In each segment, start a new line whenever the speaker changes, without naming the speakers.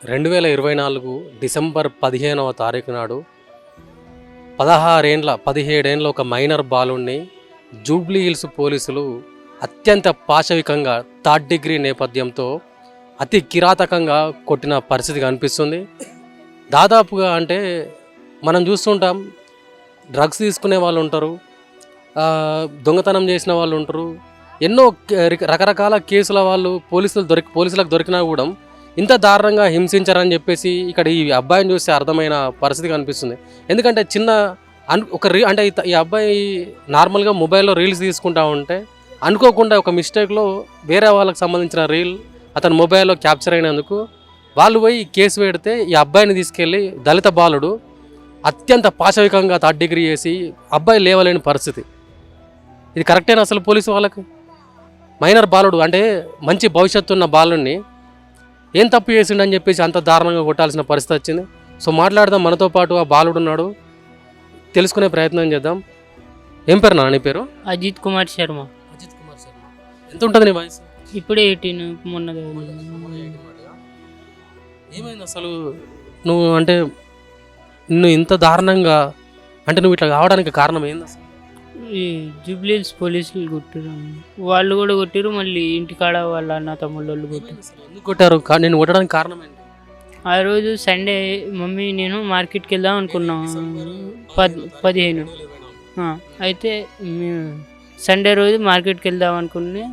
2024 December 15వ తారీఖు నాడు 17 ఏండ్ల ఒక మైనర్ బాలుణ్ణి జూబ్లీ హిల్స్ పోలీసులు అత్యంత పాశవికంగా థర్డ్ డిగ్రీ నేపథ్యంతో అతి కిరాతకంగా కొట్టిన పరిస్థితి కనిపిస్తుంది. దాదాపుగా అంటే మనం చూస్తుంటాం, డ్రగ్స్ తీసుకునే వాళ్ళు ఉంటారు, దొంగతనం చేసిన వాళ్ళు ఉంటారు, ఎన్నో రకరకాల కేసుల వాళ్ళు పోలీసులకు దొరికినా కూడా ఇంత దారుణంగా హింసించారని చెప్పేసి ఇక్కడ ఈ అబ్బాయిని చూస్తే అర్థమైన పరిస్థితి కనిపిస్తుంది. ఎందుకంటే చిన్న అంటే ఈ అబ్బాయి నార్మల్గా మొబైల్లో రీల్స్ తీసుకుంటా ఉంటే అనుకోకుండా ఒక మిస్టేక్లో వేరే వాళ్ళకి సంబంధించిన రీల్ అతని మొబైల్లో క్యాప్చర్ అయినందుకు వాళ్ళు పోయి కేసు పెడితే ఈ అబ్బాయిని తీసుకెళ్ళి దళిత బాలుడు అత్యంత పాశవికంగా థర్డ్ డిగ్రీ చేసి అబ్బాయి లేవలేని పరిస్థితి. ఇది కరెక్టేనా అసలు పోలీసు వాళ్ళకి? మైనర్ బాలుడు అంటే మంచి భవిష్యత్తు ఉన్న బాలుడిని ఏం తప్పు చేసిండని చెప్పేసి అంత దారుణంగా కొట్టాల్సిన పరిస్థితి వచ్చింది. సో మాట్లాడదాం, మనతో పాటు ఆ బాలుడు ఉన్నాడు, తెలుసుకునే ప్రయత్నం చేద్దాం. ఏం పేరు నాన్న? నీ పేరు?
అజిత్ కుమార్ శర్మ.
ఎంత ఉంటుంది నీ వయసు?
ఇప్పుడే 18. మొన్న
ఏమైంది అసలు? నువ్వు ఇంత దారుణంగా అంటే నువ్వు ఇట్లా కావడానికి కారణం ఏంది అసలు?
ఈ జూబ్లీ హిల్స్ పోలీసులు కొట్టారు, వాళ్ళు కూడా కొట్టారు, మళ్ళీ ఇంటికాడ వాళ్ళ అన్న తమ్ముళ్ళు కొట్టారు.
ఎందుకు కొట్టారు? నేను కొట్టడానికి కారణం ఏంటి?
ఆ రోజు సండే మమ్మీ నేను మార్కెట్కి వెళ్దాం అనుకున్నాం, 15. అయితే సండే రోజు మార్కెట్కి వెళ్దాం అనుకుని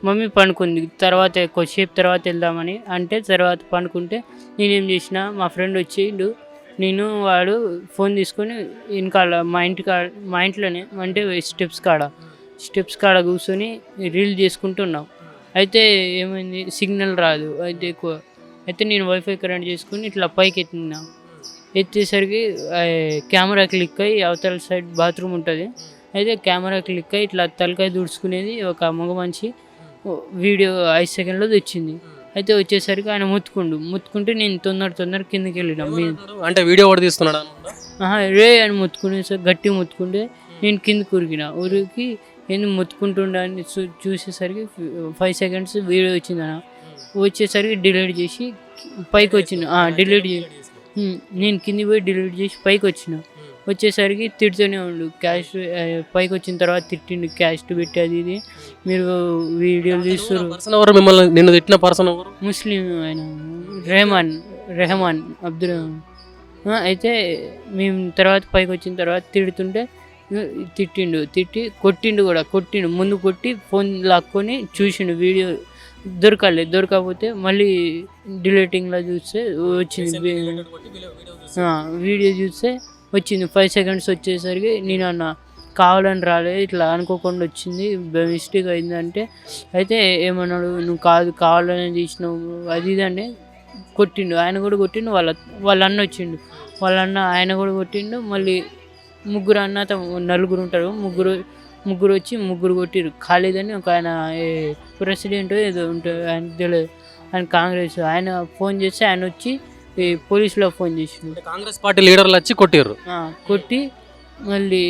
మమ్మీ పండుకుంది. తర్వాత కొద్దిసేపు తర్వాత వెళ్దామని అంటే తర్వాత పండుకుంటే నేనేం చేసిన, మా ఫ్రెండ్ వచ్చిండు, నేను వాడు ఫోన్ తీసుకొని వెనకాల మా ఇంట్లోనే అంటే స్టెప్స్ కాడ కూర్చొని రీల్ చేసుకుంటున్నాం. అయితే ఏమైంది, సిగ్నల్ రాదు అయితే నేను వైఫై కనెక్ట్ చేసుకుని ఇట్లా పైకి ఎత్తేసరికి కెమెరా క్లిక్ అయ్యి అవతల సైడ్ బాత్రూమ్ ఉంటుంది. అయితే కెమెరా క్లిక్ అయ్యి ఇట్లా తలకాయ దుడుచుకునేది ఒక మగ మనిషి వీడియో 5 సెకండ్లో వచ్చింది. అయితే వచ్చేసరికి ఆయన ముత్తుకుంటే నేను తొందర కిందకి వెళ్ళినా.
అంటే వీడియో కూడా తీస్తున్నాడు
రే అని ముత్తుకునేసరికి గట్టి ముత్తుకుంటే నేను కిందకి ఉరికి ఎందుకు ముత్తుకుంటుండే అని చూసేసరికి 5 సెకండ్స్ వీడియో వచ్చిందన్న. వచ్చేసరికి డిలీట్ చేసి పైకి వచ్చిన నేను కింది పోయి డిలీట్ చేసి పైకి వచ్చేసరికి తిడుతూనే ఉండు. క్యాష్ పైకి వచ్చిన తర్వాత తిట్టిండు, క్యాష్ పెట్టి అది ఇది మీరు వీడియోలు తీస్తున్నారు.
నిన్ను తిట్టిన పర్సన్ ఎవరు?
ముస్లిం ఆయన రెహమాన్ అబ్దుల్. అయితే మేము తర్వాత పైకి వచ్చిన తర్వాత తిడుతుంటే తిట్టి కొట్టిండు ముందు కొట్టి ఫోన్ లాక్కొని చూసిండు. వీడియో దొరకకపోతే మళ్ళీ డిలీటింగ్లో చూస్తే వచ్చింది, వీడియో చూస్తే వచ్చింది 5 సెకండ్స్ వచ్చేసరికి నేను అన్న కావాలని రాలేదు, ఇట్లా అనుకోకుండా వచ్చింది, మిస్టేక్ అయిందంటే అయితే ఏమన్నాడు, నువ్వు కావాలని తీసినావు అది ఇది అంటే కొట్టిండు. ఆయన కూడా కొట్టిండు, వాళ్ళ అన్న వచ్చిండు, ఆయన కూడా కొట్టిండు. మళ్ళీ ముగ్గురు నలుగురు ఉంటారు, ముగ్గురు వచ్చి ముగ్గురు కొట్టిరు. ఖాళీదని ఒక ఆయన ప్రెసిడెంట్ ఏదో ఉంటుంది, ఆయన తెలియదు, ఆయన కాంగ్రెస్. ఆయన ఫోన్ చేస్తే ఆయన వచ్చి పోలీసులో ఫోన్ చేసిండు.
కాంగ్రెస్ పార్టీ లీడర్లు వచ్చి
కొట్టి మళ్ళీ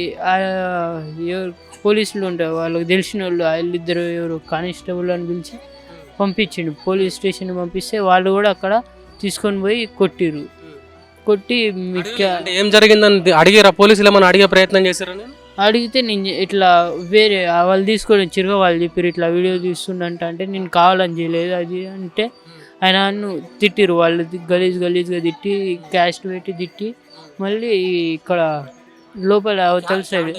ఎవరు పోలీసులు ఉంటారు, వాళ్ళకి తెలిసిన వాళ్ళు వాళ్ళిద్దరు ఎవరు కానిస్టేబుల్ అని పిలిచి పంపించిండు. పోలీస్ స్టేషన్ పంపిస్తే వాళ్ళు కూడా అక్కడ తీసుకొని పోయి కొట్టి
ఏం జరిగిందని అడిగారా? పోలీసులు ఏమైనా అడిగే ప్రయత్నం చేశారా?
అడిగితే నేను ఇట్లా వేరే వాళ్ళు తీసుకొని వచ్చారు, వాళ్ళు చెప్పారు ఇట్లా వీడియో తీస్తుండంట. అంటే నేను కావాలని చేయలేదు అది అంటే ఆయన తిట్టిరు, వాళ్ళు గలీజ్గా తిట్టి క్యాస్ట్ పెట్టి తిట్టి మళ్ళీ ఇక్కడ లోపల అవతల సైడ్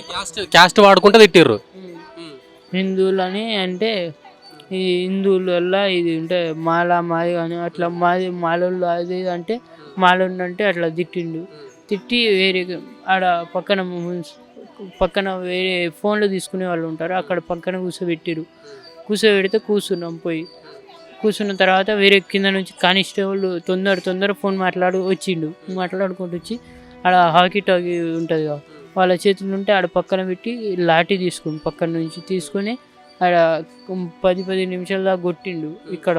క్యాస్ట్ వాడుకుంటే తిట్టిర్రు.
హిందువులని అంటే ఈ హిందువుల వల్ల ఇది ఉంటే మాది కానీ అట్లా మాలోళ్ళు అది అంటే మాలోండంటే అట్లా తిట్టి వేరే ఆడ పక్కన వేరే ఫోన్లు తీసుకునే వాళ్ళు ఉంటారు, అక్కడ పక్కన కూర్చోబెడితే కూర్చున్న తర్వాత వేరే కింద నుంచి కానిస్టేబుల్ తొందర ఫోన్ మాట్లాడుకుంటూ వచ్చి ఆడ హాకీ టాకీ ఉంటుంది కదా, వాళ్ళ చేతులు ఉంటే ఆడ పక్కన పెట్టి లాఠీ పక్కన నుంచి తీసుకొని ఆడ 10 నిమిషాల దాకా కొట్టిండు. ఇక్కడ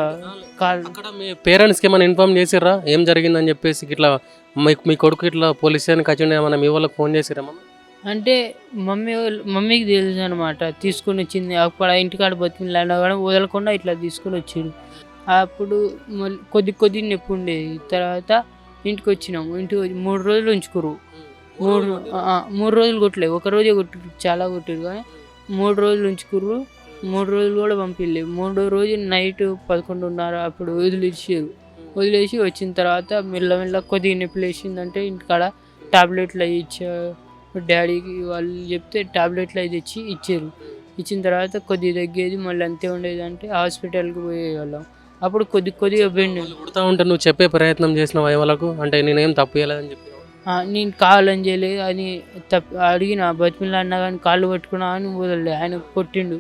మీ పేరెంట్స్కి ఏమైనా ఇన్ఫార్మ్ చేసిర్రా ఏం జరిగిందని చెప్పేసి? ఇట్లా మీ కొడుకు ఇట్లా పోలీస్ స్టేషన్కి వచ్చిండే ఏమన్నా మీ వాళ్ళకి ఫోన్ చేసిరేమన్నా?
అంటే మమ్మీకి తెలుసు అనమాట, తీసుకొని వచ్చింది అక్కడ ఇంటికాడ బతికిన కూడా వదలకుండా ఇట్లా తీసుకొని వచ్చిండు. అప్పుడు మళ్ళీ కొద్ది నొప్పి ఉండేది. తర్వాత ఇంటికి వచ్చినాము. ఇంటికి వచ్చి 3 రోజులు ఉంచుకురు. 3 రోజులు కొట్టలేదు, ఒక రోజే కొట్టిరు, చాలా కొట్టిరు కానీ 3 రోజులు ఉంచుకుర్రు. 3 రోజులు కూడా పంపిలే. 3వ రోజు నైట్ 11:30 అప్పుడు వదిలేసి వచ్చిన తర్వాత మెల్లమెల్ల కొద్దిగా నొప్పి లేచిందంటే ఇంటికాడ టాబ్లెట్లు అవి ఇచ్చా. డాడీకి వాళ్ళు చెప్తే టాబ్లెట్లు అవి తెచ్చి ఇచ్చారు. ఇచ్చిన తర్వాత కొద్దిగా తగ్గేది, మళ్ళీ అంతే ఉండేది. అంటే హాస్పిటల్కి పోయేవాళ్ళం. అప్పుడు కొద్దిగా బెండ్.
పుడతా ఉంటే నువ్వు చెప్పే ప్రయత్నం చేసినావా వాళ్ళకు? అంటే నేనేం తప్పు చేయలేదని చెప్పి
నేను కావాలని చేయలేదు అని అడిగిన, బతిమిలాడినా కానీ కాళ్ళు పట్టుకున్నా అని వదలలే. ఆయన కొట్టిండు.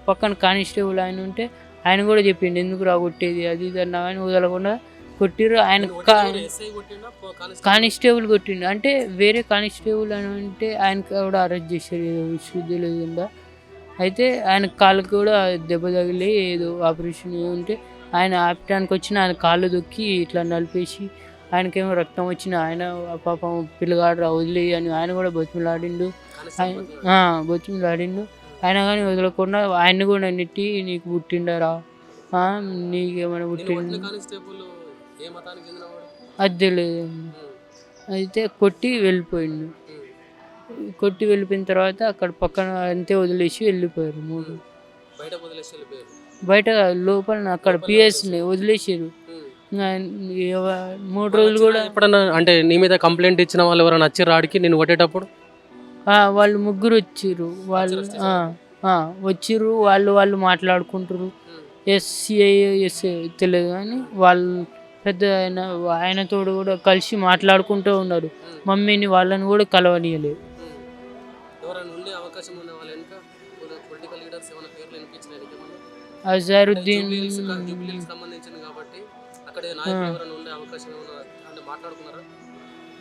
పక్కన కానిస్టేబుల్ ఆయన ఉంటే ఆయన కూడా చెప్పిండు, ఎందుకు రా కొట్టేది అది ఇది అన్నా కానీ వదలకుండా కొట్టిర్రు. ఆయన కానిస్టేబుల్ కొట్టిండు. అంటే వేరే కానిస్టేబుల్ అని అంటే ఆయన కూడా అరెస్ట్ చేశారు, ఏదో విశ్వవిద్యాలయంలో. అయితే ఆయన కాళ్ళకి కూడా దెబ్బ తగిలి ఏదో ఆపరేషన్ ఉంటే ఆయన ఆపటానికి వచ్చిన ఆయన కాళ్ళు దొక్కి ఇట్లా నలిపేసి ఆయనకేమో రక్తం వచ్చిన ఆయన పాపం పిల్లగాడు వదిలే అని ఆయన కూడా బతిమిలాడిండు. ఆయన కానీ వదలకుండా ఆయన్ని కూడా నెట్టి, నీకు పుట్టిండరా, నీకేమైనా పుట్టిండు అది తెలియదు. అయితే కొట్టి వెళ్ళిపోయిండు. కొట్టి వెళ్ళిపోయిన తర్వాత అక్కడ పక్కన అంతే వదిలేసి వెళ్ళిపోయారు. 3 బయట లోపల అక్కడ పిఎస్ని వదిలేసారు. 3 రోజులు కూడా
ఎప్పుడన్నా అంటే నీ మీద కంప్లైంట్ ఇచ్చిన వాళ్ళు ఎవరైనా వచ్చారు ఆడికి నేను కొట్టేటప్పుడు?
వాళ్ళు 3 వచ్చిర్రు. వాళ్ళు మాట్లాడుకుంటారు. ఎస్సీఐ ఎస్ఐ తెలియదు కానీ వాళ్ళు పెద్ద ఆయనతోడు కూడా కలిసి మాట్లాడుకుంటూ ఉన్నారు. మమ్మీని వాళ్ళని కూడా కలవనీయలేదు. అజారుద్దీన్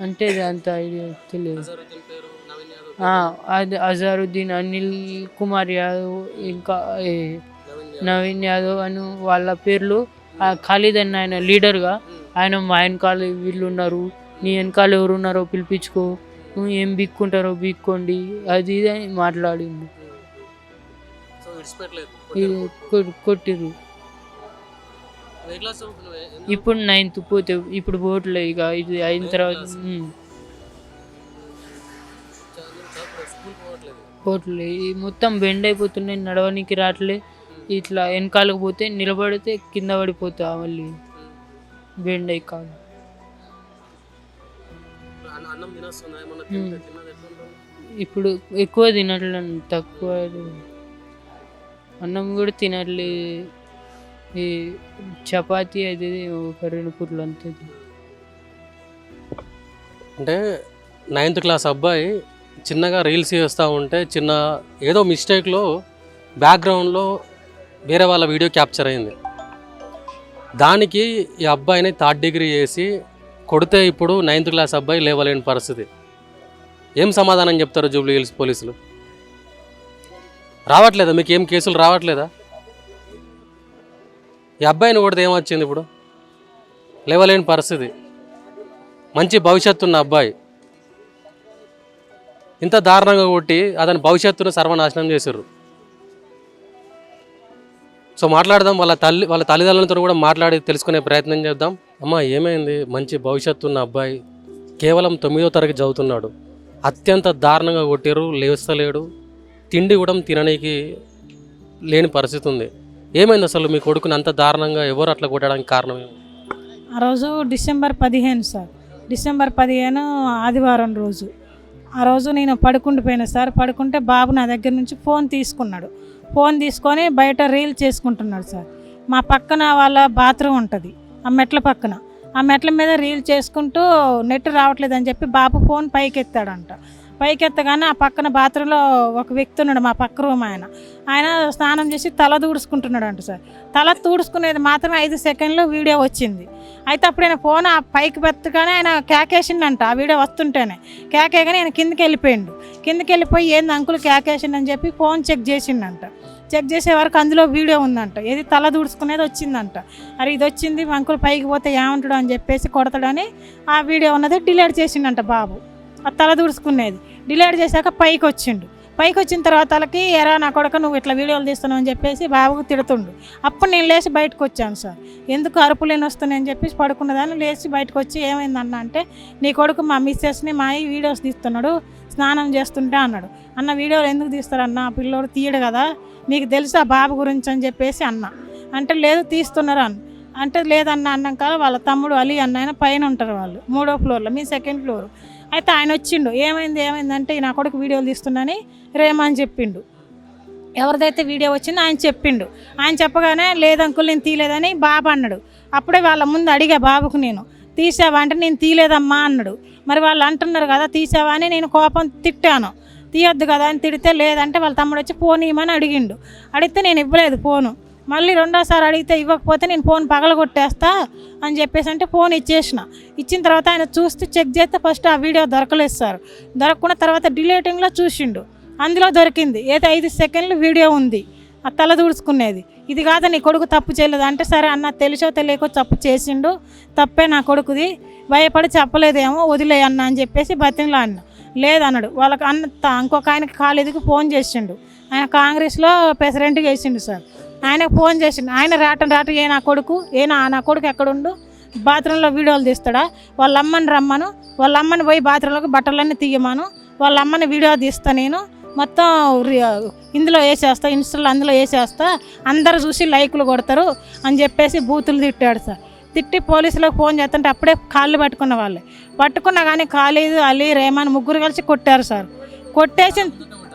అంటే అంత ఐడియా తెలియదు. అది అజారుద్దీన్, అనిల్ కుమార్ యాదవ్, ఇంకా నవీన్ యాదవ్ అని వాళ్ళ పేర్లు. ఖాళీద్ అన్న ఆయన లీడర్గా, ఆయన మా వెనకాల వీళ్ళు ఉన్నారు, నీ వెనకాల ఎవరు ఉన్నారో పిలిపించుకో, నువ్వు ఏం బిక్కుంటారో బిక్కోండి, అది ఇది అని మాట్లాడింది. కొట్టిరు. ఇప్పుడు 9th పోతే ఇప్పుడు పోవట్లే. ఇక ఇది అయిన తర్వాత పోవట్లే. మొత్తం బెండ్ అయిపోతున్నాయి, నడవనికి రావట్లే. ఇట్లా వెనకాలకు పోతే నిలబడితే కింద పడిపోతా మళ్ళీ బెండ్ అయి కాదు. ఇప్పుడు ఎక్కువ తినట్లే, తక్కువ అన్నం కూడా తినట్లే. ఈ చపాతీ అది ఒక 2 పూటలు అంతే.
అంటే 9th క్లాస్ అబ్బాయి చిన్నగా రీల్స్ చేస్తూ ఉంటే ఏదో మిస్టేక్లో బ్యాక్గ్రౌండ్లో వేరే వాళ్ళ వీడియో క్యాప్చర్ అయింది. దానికి ఈ అబ్బాయిని 3rd డిగ్రీ చేసి కొడితే ఇప్పుడు 9th క్లాస్ అబ్బాయి లేవలేని పరిస్థితి. ఏం సమాధానం చెప్తారు జూబ్లీ హిల్స్ పోలీసులు? రావట్లేదా మీకు ఏం కేసులు రావట్లేదా? ఈ అబ్బాయిని కొడితే ఏమొచ్చింది? ఇప్పుడు లేవలేని పరిస్థితి. మంచి భవిష్యత్తు ఉన్న అబ్బాయి ఇంత దారుణంగా కొట్టి అతని భవిష్యత్తును సర్వనాశనం చేశారు. సో మాట్లాడదాం, వాళ్ళ తల్లిదండ్రులతో కూడా మాట్లాడి తెలుసుకునే ప్రయత్నం చేద్దాం. అమ్మ ఏమైంది? మంచి భవిష్యత్తు ఉన్న అబ్బాయి కేవలం 9వ తరగతి చదువుతున్నాడు, అత్యంత దారుణంగా కొట్టారు, లేస్తలేడు, తిండి కూడా తినడానికి లేని పరిస్థితి ఉంది. ఏమైంది అసలు మీ కొడుకుని అంత దారుణంగా ఎవరు అట్లా కొట్టడానికి కారణం ఏమి?
ఆ రోజు డిసెంబర్ 15 సార్, డిసెంబర్ 15 ఆదివారం రోజు. ఆ రోజు నేను పడుకుండిపోయినా సార్. పడుకుంటే బాబు నా దగ్గర నుంచి ఫోన్ తీసుకున్నాడు. ఫోన్ తీసుకొని బయట రీల్ చేసుకుంటున్నాడు సార్. మా పక్కన వాళ్ళ బాత్రూమ్ ఉంటుంది, ఆ మెట్ల పక్కన. ఆ మెట్ల మీద రీల్ చేసుకుంటూ నెట్ రావట్లేదని చెప్పి బాబు ఫోన్ పైకెత్తాడంట. పైకెత్తగానే ఆ పక్కన బాత్రూంలో ఒక వ్యక్తి ఉన్నాడు, మా పక్క రూమ్ ఆయన స్నానం చేసి తల తూడుచుకుంటున్నాడు అంట సార్. తల తూడుచుకునేది మాత్రం 5 సెకండ్లు వీడియో వచ్చింది. అయితే అప్పుడు ఆయన ఫోన్ ఆ పైకి పెట్టగానే ఆయన కేకేసిండంట. ఆ వీడియో వస్తుంటేనే కేకేగానే ఆయన కిందకి వెళ్ళిపోయి ఏంది అంకుల్ కేకేసిండని చెప్పి ఫోన్ చెక్ చేసిండంట. చెక్ చేసే వరకు అందులో వీడియో ఉందంట, ఏది తల దూడుచుకునేది వచ్చిందంట. అరే ఇది వచ్చింది, అంకుల్ పైకి పోతే ఏమంటాడు అని చెప్పేసి కొడతాడని ఆ వీడియో ఉన్నది డిలీట్ చేసిండంట బాబు. ఆ తల దూడుచుకునేది డిలీట్ చేశాక పైకి వచ్చిండు. పైకి వచ్చిన తర్వాత వాళ్ళకి ఎరా నా కొడుకు నువ్వు ఇట్లా వీడియోలు తీస్తున్నావు అని చెప్పేసి బాబుకు తిడుతుండు. అప్పుడు నేను లేచి బయటకు వచ్చాను సార్. ఎందుకు అరుపులేని వస్తున్నాయని చెప్పేసి పడుకున్నదాన్ని లేచి బయటకు వచ్చి ఏమైందన్న అంటే నీ కొడుకు మా మిస్సెస్ని మా వీడియోస్ తీస్తున్నాడు స్నానం చేస్తుంటే అన్నాడు. అన్న వీడియోలు ఎందుకు తీస్తారన్న, ఆ పిల్లోడు తీయడు కదా, మీకు తెలుసు ఆ బాబు గురించి అని చెప్పేసి అన్న. అంటే లేదు తీస్తున్నారు అంటే లేదన్న అన్నాక వాళ్ళ తమ్ముడు అలీ అన్న ఆయన పైన ఉంటారు, వాళ్ళు 3వ ఫ్లోర్లో, మీ 2nd ఫ్లోర్. అయితే ఆయన వచ్చిండు. ఏమైందంటే నా కొడుకు వీడియోలు తీస్తున్నాని రేమని చెప్పిండు. ఎవరిదైతే వీడియో వచ్చిందో ఆయన చెప్పిండు. ఆయన చెప్పగానే లేదంకుల్ నేను తీయలేదని బాబు అన్నాడు. అప్పుడే వాళ్ళ ముందు అడిగా బాబుకు, నేను తీసావా అంటే నేను తీయలేదమ్మా అన్నాడు. మరి వాళ్ళు అంటున్నారు కదా తీసావా అని నేను కోపం తిట్టాను. తీయొద్దు కదా అని తిడితే లేదంటే వాళ్ళ తమ్ముడు వచ్చి ఫోన్ ఇవ్వమని అడిగిండు. అడిగితే నేను ఇవ్వలేదు ఫోను. మళ్ళీ 2వ సారి అడిగితే ఇవ్వకపోతే నేను ఫోన్ పగలగొట్టేస్తా అని చెప్పేసి అంటే ఫోన్ ఇచ్చేసిన. ఇచ్చిన తర్వాత ఆయన చూస్తే చెక్ చేస్తే ఫస్ట్ ఆ వీడియో దొరకలేదు సార్. దొరకకున్న తర్వాత డిలీటింగ్లో చూసిండు, అందులో దొరికింది. ఏదో 5 సెకండ్లు వీడియో ఉంది, ఆ తల దూడ్చుకునేది. ఇది కాదా నీ కొడుకు తప్పు చేయలేదు అంటే, సరే అన్న తెలిసో తెలియకో తప్పు చేసిండు, తప్పే నా కొడుకుది, భయపడి చెప్పలేదేమో వదిలే అన్న అని చెప్పేసి బతిలా అన్న. లేదన్నాడు. వాళ్ళకి ఇంకొక ఆయనకి కాలేజీకి ఫోన్ చేసిండు. ఆయన కాంగ్రెస్లో ప్రెసిడెంట్గా వేసిండు సార్. ఆయనకు ఫోన్ చేసిండు. ఆయన రాట నా కొడుకు ఎక్కడుండు, బాత్రూంలో వీడియోలు తీస్తాడా, వాళ్ళ అమ్మని రమ్మను, వాళ్ళ అమ్మని పోయి బాత్రూంలోకి బట్టలన్నీ తీయమాను, వాళ్ళ అమ్మని వీడియో తీస్తా, నేను మొత్తం ఇందులో వేసేస్తా, ఇన్స్టాలో అందులో వేసేస్తా, అందరు చూసి లైకులు కొడతారు అని చెప్పేసి బూతులు తిట్టాడు సార్. తిట్టి పోలీసులకు ఫోన్ చేస్తుంటే అప్పుడే కాళ్ళు పట్టుకున్న వాళ్ళే. పట్టుకున్నా కానీ ఖాళీదు అలీ రేమాన్ ముగ్గురు కలిసి కొట్టారు సార్. కొట్టేసి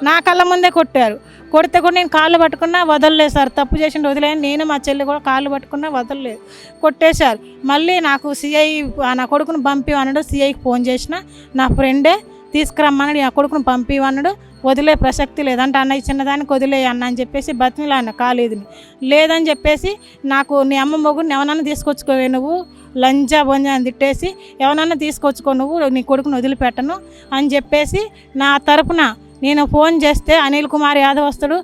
నా కళ్ళ ముందే కొట్టారు. కొడితే కూడా నేను కాళ్ళు పట్టుకున్నా వదలలేదు సార్. తప్పు చేసిండు వదిలేని, నేను మా చెల్లి కూడా కాళ్ళు పట్టుకున్నా వదలలేదు, కొట్టేశారు. మళ్ళీ నాకు సిఐ నా కొడుకును పంపివన్నాడు. సిఐకి ఫోన్ చేసిన, నా ఫ్రెండే తీసుకురమ్మన్నాడు, నా కొడుకును పంపివన్నాడు. వదిలే ప్రసక్తి లేదంటే అన్న చిన్నదానికి వదిలే అన్న అని చెప్పేసి బతిమిలా అన్న కాలేదుని. లేదని చెప్పేసి నాకు నీ అమ్మ మొగుడిని ఎవరన్నా తీసుకొచ్చుకోవే, నువ్వు లంజా బొంజా అని తిట్టేసి ఎవరన్నా తీసుకొచ్చుకో, నువ్వు నీ కొడుకుని వదిలిపెట్టను అని చెప్పేసి నా తరపున నేను ఫోన్ చేస్తే అనిల్ కుమార్ యాదవ్ వస్తాడు,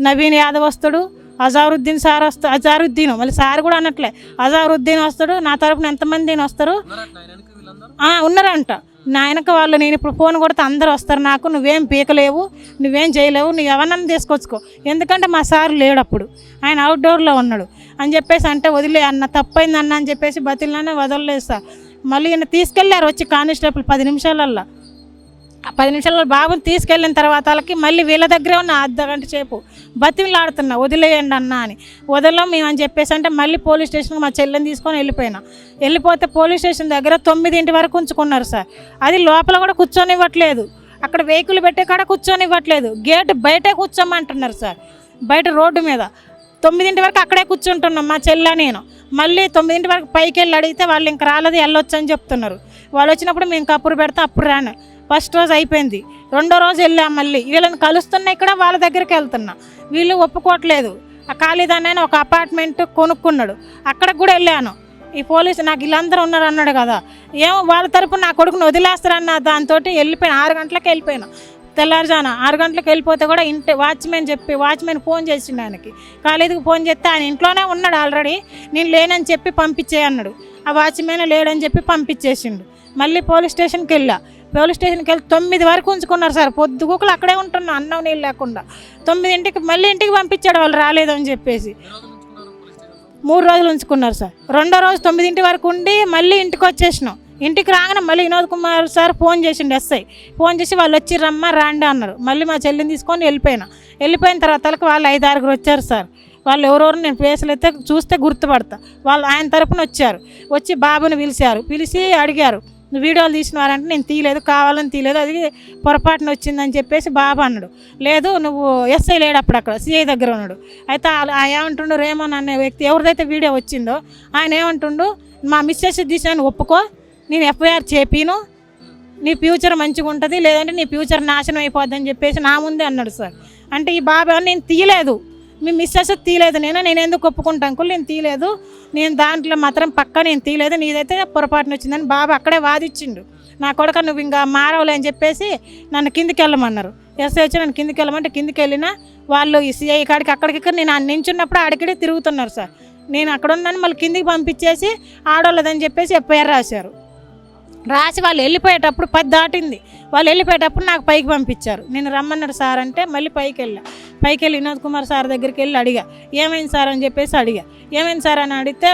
నవీన్ యాదవ్ వస్తాడు, అజారుద్దీన్ సార్ వస్తాడు, అజారుద్దీన్ మళ్ళీ సార్ కూడా అన్నట్లే అజారుద్దీన్ వస్తాడు, నా తరపున ఎంతమంది వస్తారు ఉన్నారంట. నా వెనక వాళ్ళు నేను ఇప్పుడు ఫోన్ కొడితే అందరూ వస్తారు. నాకు నువ్వేం పీకలేవు, నువ్వేం చేయలేవు, నువ్వు ఎవరన్నా తీసుకొచ్చుకో, ఎందుకంటే మా సార్ లేడు అప్పుడు, ఆయన అవుట్డోర్లో ఉన్నాడు అని చెప్పేసి అంటే వదిలే అన్న, తప్పైంది అన్న అని చెప్పేసి బతిలానే వదలలేదు సార్. మళ్ళీ ఈయన తీసుకెళ్ళారు వచ్చి కానిస్టేబుల్ 10 నిమిషాలల్లో. 10 నిమిషాల్లో బాబుని తీసుకెళ్ళిన తర్వాత వాళ్ళకి మళ్ళీ వీళ్ళ దగ్గరే ఉన్న అర్ధగంట సేపు బతిలాడుతున్నా వదిలేయండి అన్న అని. వదలం మేము అని చెప్పేసి అంటే మళ్ళీ పోలీస్ స్టేషన్కి మా చెల్లెని తీసుకొని వెళ్ళిపోతే పోలీస్ స్టేషన్ దగ్గర 9 వరకు ఉంచుకున్నారు సార్. అది లోపల కూడా కూర్చొనివ్వట్లేదు, అక్కడ వెహికల్ పెట్టే కాడ కూర్చొనివ్వట్లేదు, గేట్ బయటే కూర్చోమంటున్నారు సార్. బయట రోడ్డు మీద 9 వరకు అక్కడే కూర్చుంటున్నాం మా చెల్లె నేను. మళ్ళీ 9 వరకు పైకి వెళ్ళి అడిగితే వాళ్ళు ఇంక రాలేదు, వెళ్ళొచ్చు అని చెప్తున్నారు. వాళ్ళు వచ్చినప్పుడు మేము కప్పురు పెడితే అప్పుడు రాను. ఫస్ట్ రోజు అయిపోయింది, 2వ రోజు వెళ్ళాం. మళ్ళీ వీళ్ళని కలుస్తున్నా, ఇక్కడ వాళ్ళ దగ్గరికి వెళ్తున్నా, వీళ్ళు ఒప్పుకోవట్లేదు. ఆ ఖాళీదాన్ని ఒక అపార్ట్మెంట్ కొనుక్కున్నాడు, అక్కడికి కూడా వెళ్ళాను. ఈ పోలీసు నాకు వీళ్ళందరూ ఉన్నారు అన్నాడు కదా, ఏమో వాళ్ళ తరపున నా కొడుకుని వదిలేస్తారన్న దాంతో వెళ్ళిపోయినా. 6 గంటలకు వెళ్ళిపోయినా, తెల్లారుజాన 6 గంటలకు వెళ్ళిపోతే కూడా ఇంటి వాచ్మెన్ ఫోన్ చేసిండు ఆయనకి. కాలేజీకి ఫోన్ చేస్తే ఆయన ఇంట్లోనే ఉన్నాడు ఆల్రెడీ, నేను లేనని చెప్పి పంపించే అన్నాడు. ఆ వాచ్మెన్ లేడని చెప్పి పంపించేసిండు. మళ్ళీ పోలీస్ స్టేషన్కి వెళ్ళి 9 వరకు ఉంచుకున్నారు సార్. పొద్దుగూకులు అక్కడే ఉంటున్నాం అన్నం నీళ్ళు లేకుండా. 9ంటికి మళ్ళీ ఇంటికి పంపించాడు వాళ్ళు రాలేదని చెప్పేసి. 3 రోజులు ఉంచుకున్నారు సార్. 2వ రోజు 9 వరకు ఉండి మళ్ళీ ఇంటికి వచ్చేసినాం. ఇంటికి రాగానే మళ్ళీ వినోద్ కుమార్ సార్ ఫోన్ చేసిండు, ఎస్ఐ ఫోన్ చేసి వాళ్ళు వచ్చి రమ్మా రాండి అన్నారు. మళ్ళీ మా చెల్లిని తీసుకొని వెళ్ళిపోయిన తర్వాత వాళ్ళు 5-6 వచ్చారు సార్. వాళ్ళు ఎవరెవరు నేను ఫేసులు అయితే చూస్తే గుర్తుపడతా. వాళ్ళు ఆయన తరపున వచ్చి బాబుని పిలిచి అడిగారు, నువ్వు వీడియోలు తీసినవారంటే నేను తీయలేదు, కావాలని తీయలేదు, అది పొరపాటున వచ్చిందని చెప్పేసి బాబు అన్నాడు. లేదు నువ్వు ఎస్ఐ లేడు అప్పుడు, అక్కడ సిఐ దగ్గర ఉన్నాడు. అయితే ఏమంటుండు రేమన్ అనే వ్యక్తి ఎవరిదైతే వీడియో వచ్చిందో ఆయన ఏమంటుండు, మా మిస్సెస్ తీసాను ఒప్పుకో, నేను ఎఫ్ఐఆర్ చేపిను, నీ ఫ్యూచర్ మంచిగా ఉంటుంది, లేదంటే నీ ఫ్యూచర్ నాశనం అయిపోద్ది అని చెప్పేసి నా ముందే అన్నాడు సార్. అంటే ఈ బాబు నేను తీయలేదు, మీ మిస్సెస్ తీయలేదు, నేను ఎందుకు ఒప్పుకుంటాను అంకుల్, నేను తీయలేదు, నేను దాంట్లో మాత్రం పక్కా నేను తీయలేదు, నీదైతే పొరపాటున వచ్చిందని బాబు అక్కడే వాదిచ్చిండు. నా కొడుక నువ్వు ఇంకా మారవలే అని చెప్పేసి నన్ను కిందికి వెళ్ళమన్నారు. ఎస్ఐ వచ్చి నన్ను కిందికి వెళ్ళమంటే కిందికి వెళ్ళినా వాళ్ళు ఈ సిఐ కాడికి అక్కడికి నేను నించున్నప్పుడు అడిగిడే తిరుగుతున్నారు సార్. నేను అక్కడ ఉన్నాను, మళ్ళీ కిందికి పంపించేసి ఆడోళ్ళదని చెప్పేసి ఎఫ్ఐఆర్ రాశారు. రాసి వాళ్ళు వెళ్ళిపోయేటప్పుడు 10 దాటింది. వాళ్ళు వెళ్ళిపోయేటప్పుడు నాకు పైకి పంపించారు. నేను రమ్మన్నాడు సార్ అంటే మళ్ళీ పైకి వెళ్ళి వినోద్ కుమార్ సార్ దగ్గరికి వెళ్ళి అడిగా, ఏమైంది సార్ అని చెప్పేసి అడిగా. ఏమైంది సార్ అని అడిగితే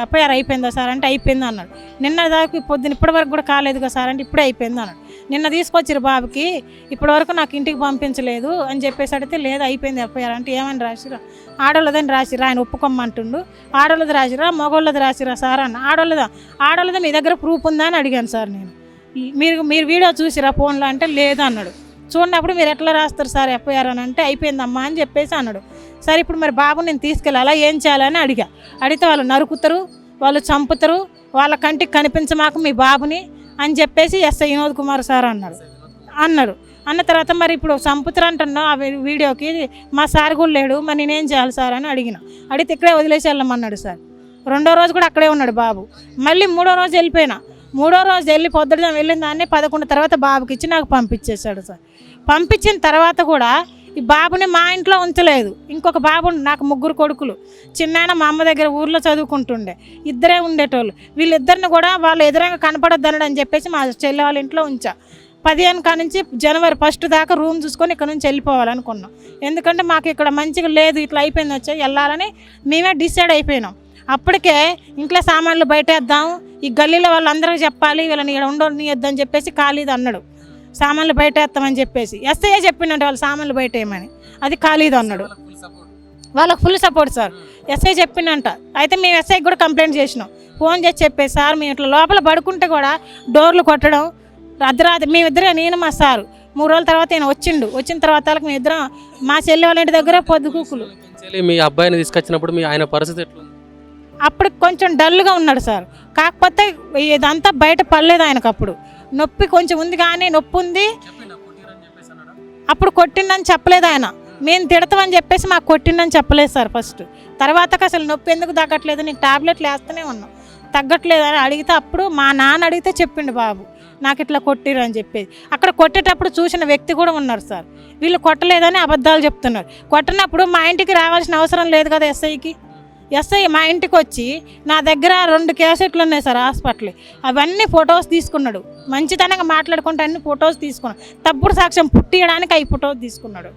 ఎఫ్ఐఆర్ అయిపోయిందా సార్ అంటే అయిపోయింది అన్నాడు. నిన్న దాకా పొద్దున ఇప్పటివరకు కూడా కాలేదుగా సార్ అంటే ఇప్పుడే అయిపోయింది అన్నాడు. నిన్న తీసుకొచ్చారు బాబుకి, ఇప్పటివరకు నాకు ఇంటికి పంపించలేదు అని చెప్పేసి అడిగితే లేదు అయిపోయింది ఎఫ్ఐఆర్ అంటే ఏమని రాసిరా, ఆడోళ్ళదని రాసిరా, ఆయన ఒప్పుకోమ్మంటుండు. ఆడోళ్ళది రాసిరా మగోళ్ళది రాసిరా సార్ అన్న. ఆడోళ్ళది మీ దగ్గర ప్రూఫ్ ఉందా అని అడిగాను సార్ నేను. మీరు వీడియో చూసిరా ఫోన్లో అంటే లేదు అన్నాడు. చూడనప్పుడు మీరు ఎట్లా రాస్తారు సార్ ఎఫ్ఐఆర్ అని అంటే అయిపోయిందమ్మా అని చెప్పేసి అన్నాడు. సరే ఇప్పుడు మరి బాబు నేను తీసుకెళ్ళాలా ఏం చేయాలని అడిగితే వాళ్ళు నరుకుతారు, వాళ్ళు చంపుతారు, వాళ్ళ కంటికి కనిపించమాకు మీ బాబుని అని చెప్పేసి ఎస్ఐ వినోద్ కుమార్ సార్ అన్నారు. అన్న తర్వాత మరి ఇప్పుడు చంపుతారు అంటున్నా ఆ వీడియోకి మా సార్ కూడా లేడు, మరి నేనేం చేయాలి సార్ అని అడిగితే ఇక్కడే వదిలేసి వెళ్ళమన్నాడు సార్. 2వ రోజు కూడా అక్కడే ఉన్నాడు బాబు. మళ్ళీ 3వ రోజు వెళ్ళిపోయినా. 3వ రోజు వెళ్ళి పొద్దున వెళ్ళిన దాన్ని 11 తర్వాత బాబుకి ఇచ్చి నాకు పంపించేశాడు సార్. పంపించిన తర్వాత కూడా ఈ బాబుని మా ఇంట్లో ఉంచలేదు. ఇంకొక బాబు నాకు 3 కొడుకులు. చిన్నాయన మా అమ్మ దగ్గర ఊర్లో చదువుకుంటుండే, ఇద్దరే ఉండేటోళ్ళు. వీళ్ళిద్దరిని కూడా వాళ్ళు ఎదురంగా కనపడొద్దనడు అని చెప్పేసి మా చెల్లి వాళ్ళ ఇంట్లో ఉంచా. 15 కాడ నుంచి జనవరి 1 దాకా రూమ్ చూసుకొని ఇక్కడ నుంచి వెళ్ళిపోవాలనుకున్నాం. ఎందుకంటే మాకు ఇక్కడ మంచిగా లేదు, ఇట్లా అయిపోయింది వచ్చి వెళ్ళాలని మేమే డిసైడ్ అయిపోయినాం. అప్పటికే ఇంట్లో సామాన్లు బయటేద్దాం, ఈ గల్లీలో వాళ్ళందరికీ చెప్పాలి, వీళ్ళని ఇక్కడ ఉండనియొద్దని చెప్పేసి ఖాళీది అన్నాడు. సామాన్లు బయటేస్తామని చెప్పేసి ఎస్ఐ చెప్పిండంటే వాళ్ళు సామాన్లు బయట వేయమని, అది ఖాళీది అన్నాడు. వాళ్ళకి ఫుల్ సపోర్ట్ సార్. ఎస్ఐ చెప్పిండంట. అయితే మేము ఎస్ఐకి కూడా కంప్లైంట్ చేసినాం. ఫోన్ చేసి చెప్పేసి సార్ మేము ఇట్లా లోపల పడుకుంటే కూడా డోర్లు కొట్టడం అర్ధరాత్రి మేమిద్దరే, నేను మా సారు. 3 రోజుల తర్వాత ఆయన వచ్చిన తర్వాత మేము ఇద్దరం మా చెల్లి వాళ్ళ ఇంటి దగ్గర పొద్దుకూకులు.
మీ అబ్బాయిని తీసుకొచ్చినప్పుడు మీ ఆయన పరిస్థితి ఎట్లుంది?
అప్పుడు కొంచెం డల్గా ఉన్నాడు సార్. కాకపోతే ఇదంతా బయట పడలేదు ఆయనకు. అప్పుడు నొప్పి కొంచెం ఉంది, కానీ నొప్పి ఉంది. అప్పుడు కొట్టిందని చెప్పలేదు ఆయన. మేము తిడతామని చెప్పేసి మాకు కొట్టిందని చెప్పలేదు సార్ ఫస్ట్. తర్వాతకి అసలు నొప్పి ఎందుకు తగ్గట్లేదు, నీకు టాబ్లెట్లు వేస్తూనే ఉన్నాం, తగ్గట్లేదు అని అడిగితే అప్పుడు మా నాన్న అడిగితే చెప్పిండు బాబు నాకు ఇట్లా కొట్టిరు అని చెప్పేసి. అక్కడ కొట్టేటప్పుడు చూసిన వ్యక్తి కూడా ఉన్నారు సార్. వీళ్ళు కొట్టలేదని అబద్ధాలు చెప్తున్నారు. కొట్టినప్పుడు మా ఇంటికి రావాల్సిన అవసరం లేదు కదా ఎస్ఐకి. ఎస్ఐ మా ఇంటికి వచ్చి నా దగ్గర 2 క్యాసెట్లు ఉన్నాయి సార్ హాస్పిటల్, అవన్నీ ఫొటోస్ తీసుకున్నాడు. మంచితనంగా మాట్లాడుకుంటే అన్ని ఫొటోస్ తీసుకున్నాడు. తప్పుడు సాక్ష్యం పుట్టియడానికి అవి ఫొటోస్ తీసుకున్నాడు.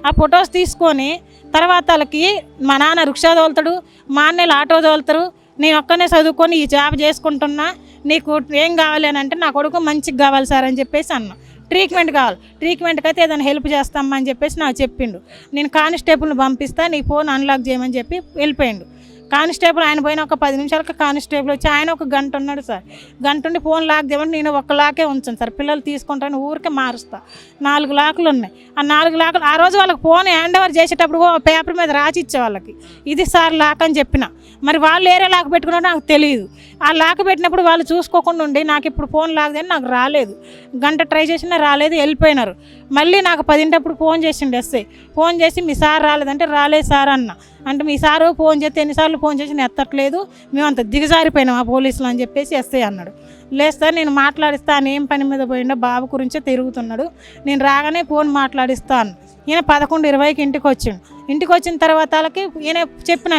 ఆ ఫొటోస్ తీసుకొని తర్వాత వాళ్ళకి మా నాన్న రిక్షా తోలుతాడు, మా అన్నయ్యలు ఆటో తోలుతారు, నేను ఒక్కనే చదువుకొని ఈ జాబ్ చేసుకుంటున్నా, నీకు ఏం కావాలి అని అంటే నా కొడుకు మంచిగా కావాలి సార్ అని చెప్పేసి అన్నా. ట్రీట్మెంట్ కావాలి, ట్రీట్మెంట్కి అయితే ఏదైనా హెల్ప్ చేస్తామా అని చెప్పేసి నాకు చెప్పిండు. నేను కానిస్టేబుల్ని పంపిస్తా, నీ ఫోన్ అన్లాక్ చేయమని చెప్పి వెళ్ళిపోయిండు. కానిస్టేబుల్ ఆయన పోయిన ఒక 10 నిమిషాలకు కానిస్టేబుల్ వచ్చి ఆయన 1 గంట ఉన్నాడు సార్. గంట ఉండి ఫోన్ లాక్ చేయమని నేను 1 లాకే ఉంచాను సార్. పిల్లలు తీసుకుంటాను ఊరికే మారుస్తా. 4 లాకులు ఉన్నాయి. ఆ 4 లాకులు ఆ రోజు వాళ్ళకి ఫోన్ హ్యాండ్ ఓవర్ చేసేటప్పుడు పేపర్ మీద రాసి ఇచ్చే వాళ్ళకి ఇది సార్ లాక్ అని చెప్పిన. మరి వాళ్ళు ఏరే లాక్ పెట్టుకున్నారో నాకు తెలియదు. ఆ లాక్ పెట్టినప్పుడు వాళ్ళు చూసుకోకుండా ఉండి నాకు ఇప్పుడు ఫోన్ లాక్ చేయని నాకు రాలేదు. గంట ట్రై చేసినా రాలేదు, వెళ్ళిపోయినారు. మళ్ళీ నాకు 10 ఫోన్ చేసిండు ఎస్ఐ. ఫోన్ చేసి మీ సార్ రాలేదంటే రాలేదు సార్ అన్న. అంటే మీ సారు ఫోన్ చేస్తే ఎన్నిసార్లు ఫోన్ చేసి నేను ఎత్తట్లేదు, మేము అంత దిగజారిపోయినాం ఆ పోలీసులు అని చెప్పేసి ఎస్ఐ అన్నాడు. లేస్తా నేను మాట్లాడిస్తాను, ఏం పని మీద పోయిండో బాబు గురించే తిరుగుతున్నాడు, నేను రాగానే ఫోన్ మాట్లాడిస్తాను. ఈయన 11:20కి ఇంటికి వచ్చిండు. ఇంటికి వచ్చిన తర్వాత వాళ్ళకి ఈయన చెప్పిన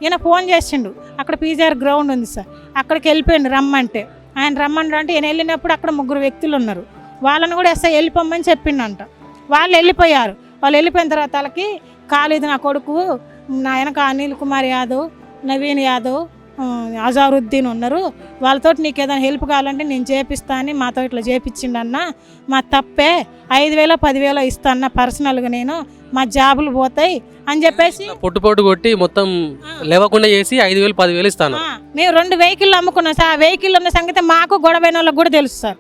ఈయన ఫోన్ చేసిండు. అక్కడ పీజీఆర్ గ్రౌండ్ ఉంది సార్, అక్కడికి వెళ్ళిపోయిండు రమ్మంటే. ఆయన రమ్మంటే ఈయన వెళ్ళినప్పుడు అక్కడ 3 వ్యక్తులు ఉన్నారు. వాళ్ళని కూడా ఎస్ఐ వెళ్ళిపోమని చెప్పిండంట. వాళ్ళు వెళ్ళిపోయారు. వాళ్ళు వెళ్ళిపోయిన తర్వాత వాళ్ళకి ఖాళీది నా కొడుకు, నా వెనక అనిల్ కుమార్ యాదవ్, నవీన్ యాదవ్, అజారుద్దీన్ ఉన్నారు, వాళ్ళతో నీకు ఏదైనా హెల్ప్ కావాలంటే నేను చేపిస్తా అని మాతో ఇట్లా చేపించిండన్న, మా తప్పే 5,000 10,000 ఇస్తాను పర్సనల్గా, నేను మా జాబులు పోతాయి అని చెప్పేసి
పొట్టు కొట్టి మొత్తం లేవకుండా చేసి 5,000 10,000 ఇస్తాను.
మేము 2 వెహికల్ అమ్ముకున్నాం సార్. ఆ వెహికల్ ఉన్న సంగతి మాకు గొడవైన వాళ్ళకి కూడా తెలుసు సార్.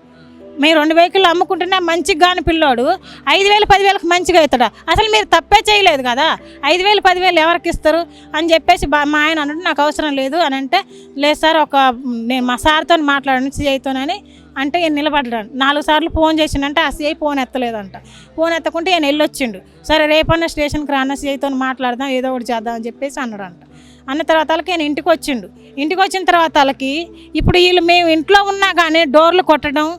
మేము 2 వెహికల్ అమ్ముకుంటేనే మంచిగా కానీ పిల్లోడు 5,000 10,000కి మంచిగా అవుతాడా? అసలు మీరు తప్పే చేయలేదు కదా, 5,000 10,000 ఎవరికి ఇస్తారు అని చెప్పేసి మా ఆయన అన్నట్టు నాకు అవసరం లేదు అని అంటే, లేదు సార్ నేను మా సార్తో మాట్లాడాను సిఐతోనని అంటే ఈయన నిలబడ్డాడు. 4 సార్లు ఫోన్ చేసిండంటే ఆ సిఐ ఫోన్ ఎత్తలేదంట. ఫోన్ ఎత్తకుంటే ఈయన వెళ్ళొచ్చిండు. సరే రేపన్న స్టేషన్కి రాన్న సిఐతో మాట్లాడదాం, ఏదో ఒకటి చేద్దాం అని చెప్పేసి అన్నాడంట. అన్న తర్వాత వాళ్ళకి ఈయన ఇంటికి వచ్చిండు. ఇంటికి వచ్చిన తర్వాత వాళ్ళకి ఇప్పుడు వీళ్ళు మేము ఇంట్లో ఉన్నా కానీ డోర్లు కొట్టడం,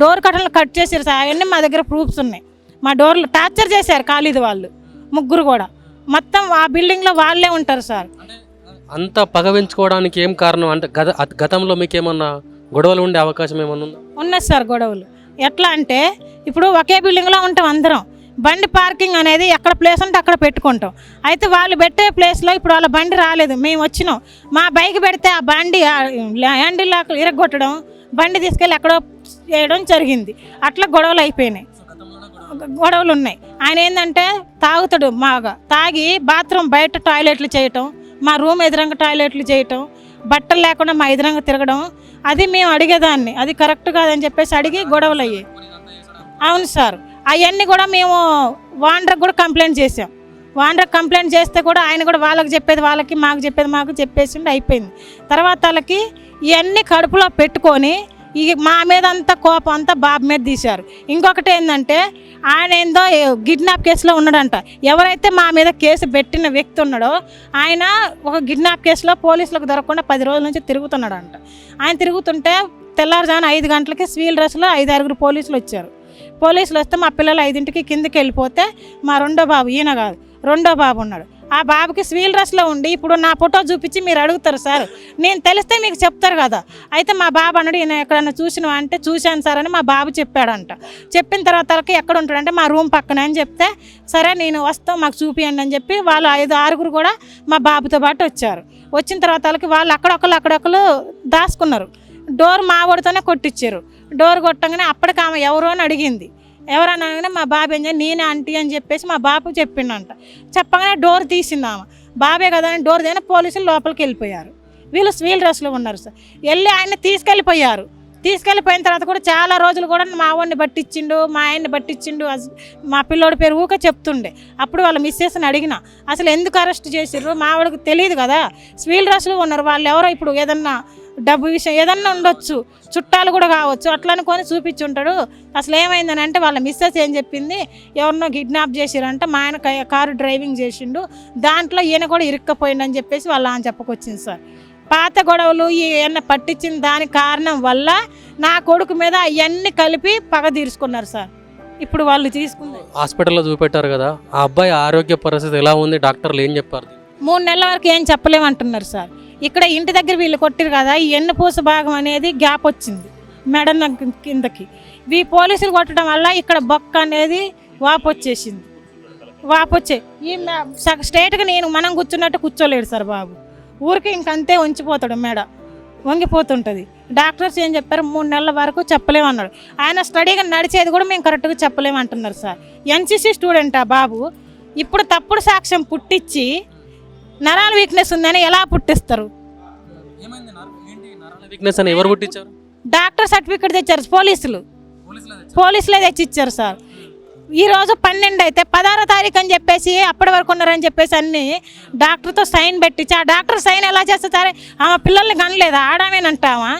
డోర్ కట్టలు కట్ చేశారు సార్. అవన్నీ మా దగ్గర ప్రూఫ్స్ ఉన్నాయి. మా డోర్లు టార్చర్ చేశారు ఖాళీది వాళ్ళు 3 కూడా. మొత్తం ఆ బిల్డింగ్లో వాళ్ళే ఉంటారు సార్.
అంత పగ పెంచుకోవడానికి ఏం కారణం అంటే గతంలో మీకు ఏమన్నా గొడవలు ఉండే అవకాశం ఏమన్నా ఉందా?
ఉన్నది సార్ గొడవలు. ఎట్లా అంటే ఇప్పుడు ఒకే బిల్డింగ్లో ఉంటాం అందరం, బండి పార్కింగ్ అనేది ఎక్కడ ప్లేస్ ఉంటే అక్కడ పెట్టుకుంటాం. అయితే వాళ్ళు పెట్టే ప్లేస్లో ఇప్పుడు వాళ్ళ బండి రాలేదు, మేము వచ్చినాం, మా బైక్ పెడితే ఆ బండి హ్యాండిల్ ఇరగొట్టడం, బండి తీసుకెళ్ళి ఎక్కడో వేయడం జరిగింది. అట్లా గొడవలు అయిపోయినాయి, గొడవలు ఉన్నాయి. ఆయన ఏంటంటే తాగుతాడు, మాగా తాగి బాత్రూమ్ బయట టాయిలెట్లు చేయటం, మా రూమ్ ఎదురంగా టాయిలెట్లు చేయటం, బట్టలు లేకుండా మా ఎదురంగా తిరగడం, అది మేము అడిగేదాన్ని, అది కరెక్ట్ కాదని చెప్పేసి అడిగి గొడవలు అయ్యాయి. అవును సార్, అవన్నీ కూడా మేము వాండర్కి కూడా కంప్లైంట్ చేసాం. వాండర్కి కంప్లైంట్ చేస్తే కూడా ఆయన కూడా వాళ్ళకి చెప్పేది వాళ్ళకి, మాకు చెప్పేది మాకు చెప్పేసిండి, అయిపోయింది. తర్వాత వాళ్ళకి ఇవన్నీ కడుపులో పెట్టుకొని ఈ మా మీద అంతా కోపం అంతా బాబు మీద తీశారు. ఇంకొకటి ఏంటంటే ఆయన ఏందో కిడ్నాప్ కేసులో ఉన్నాడంట. ఎవరైతే మా మీద కేసు పెట్టిన వ్యక్తి ఉన్నాడో ఆయన ఒక కిడ్నాప్ కేసులో పోలీసులకు దొరకకుండా 10 రోజుల నుంచి తిరుగుతున్నాడంట. ఆయన తిరుగుతుంటే తెల్లారుజామున 5 గంటలకి సివిల్ డ్రెస్లో 5-6 పోలీసులు వచ్చారు. పోలీసులు వస్తే మా పిల్లలు 5ంటికి కిందకి వెళ్ళిపోతే మా రెండో బాబు, ఈయన కాదు రెండో బాబు ఉన్నాడు, ఆ బాబుకి సివిల్ డ్రెస్లో ఉండి ఇప్పుడు నా ఫోటో చూపించి మీరు అడుగుతారు సార్, నేను తెలిస్తే మీకు చెప్తారు కదా. అయితే మా బాబు అన్నాడు, ఈయన ఎక్కడన్నా చూసినవా అంటే చూశాను సార్ అని మా బాబు చెప్పాడంట. చెప్పిన తర్వాత ఎక్కడ ఉంటాడంటే మా రూమ్ పక్కనే అని చెప్తే సరే నేను వస్తాం మాకు చూపియండి అని చెప్పి వాళ్ళు 5-6 కూడా మా బాబుతో పాటు వచ్చారు. వచ్చిన తర్వాత వాళ్ళు అక్కడొకరు దాచుకున్నారు. డోర్ మా వాడితోనే కొట్టించారు. డోర్ కొట్టగానే అప్పటికి ఆమె ఎవరో అని అడిగింది. ఎవరనగానే మా బాబు ఏం చేయాలి, నేనే ఆంటీ అని చెప్పేసి మా బాబు చెప్పిండంట. చెప్పగానే డోర్ తీసింది ఆమె, బాబే కదా అని డోర్ తీయగానే పోలీసులు లోపలికి వెళ్ళిపోయారు. వీళ్ళు సివిల్ డ్రెస్లో ఉన్నారు సార్. వెళ్ళి ఆయన్ని తీసుకెళ్ళిపోయారు. తీసుకెళ్ళిపోయిన తర్వాత కూడా చాలా రోజులు కూడా మా వాడిని పట్టించిండు, మా ఆయన్ని పట్టించిండు, మా పిల్లోడి పేరు ఊక చెప్తుండే. అప్పుడు వాళ్ళ మిస్సెస్ని అడిగిన అసలు ఎందుకు అరెస్ట్ చేసిర్రు, మా వాడికి తెలియదు కదా, సివిల్ డ్రెస్లో ఉన్నారు వాళ్ళు, ఎవరో ఇప్పుడు ఏదన్నా డబ్బు విషయం ఏదన్నా ఉండొచ్చు, చుట్టాలు కూడా కావచ్చు, అట్లా అనుకొని చూపించి ఉంటాడు. అసలు ఏమైందని అంటే వాళ్ళ మిస్సెస్ ఏం చెప్పింది, ఎవరినో కిడ్నాప్ చేసిరంట, మా ఆయన కారు డ్రైవింగ్ చేసిండు, దాంట్లో ఈయన కూడా ఇరుక్కపోయిండని చెప్పేసి వాళ్ళ ఆయన చెప్పుకొచ్చింది సార్. పాత గొడవలు ఈయన పట్టించిన దానికి కారణం వల్ల నా కొడుకు మీద అవన్నీ కలిపి పగ తీర్చుకున్నారు సార్. ఇప్పుడు వాళ్ళు తీసుకున్నారు.
హాస్పిటల్లో చూపెట్టారు కదా, ఆ అబ్బాయి ఆరోగ్య పరిస్థితి ఎలా ఉంది, డాక్టర్లు ఏం చెప్పారు?
3 నెలల వరకు ఏం చెప్పలేమంటున్నారు సార్. ఇక్కడ ఇంటి దగ్గర వీళ్ళు కొట్టిరు కదా, ఈ ఎన్నుపూస భాగం అనేది గ్యాప్ వచ్చింది మెడ కిందకి. ఈ పోలీసులు కొట్టడం వల్ల ఇక్కడ బొక్క అనేది వాపొచ్చేసింది. ఈ స్ట్రైట్గా మనం కూర్చున్నట్టు కూర్చోలేడు సార్ బాబు, ఊరికి ఇంకంతే ఉంచిపోతాడు, మెడ వంగిపోతుంటుంది. డాక్టర్స్ ఏం చెప్పారు, 3 నెలల వరకు చెప్పలేమన్నాడు. ఆయన స్టడీగా నడిచేది కూడా మేము కరెక్ట్గా చెప్పలేమంటున్నారు సార్. ఎన్సీసీ స్టూడెంట్ ఆ బాబు. ఇప్పుడు తప్పుడు సాక్ష్యం పుట్టించి నరాల వీక్నెస్ ఉందని ఎలా పుట్టిస్తారు?
ఎవరు పుట్టించారు?
డాక్టర్ సర్టిఫికేట్ తెచ్చారు పోలీసులే తెచ్చిచ్చారు సార్. ఈరోజు 12 అయితే 16వ తారీఖు అని చెప్పేసి అప్పటి వరకు ఉన్నారని చెప్పేసి అన్ని డాక్టర్తో సైన్ పెట్టించి, ఆ డాక్టర్ సైన్ ఎలా చేస్తే సరే ఆమె పిల్లల్ని కనలేదా, ఆడామేనంటావా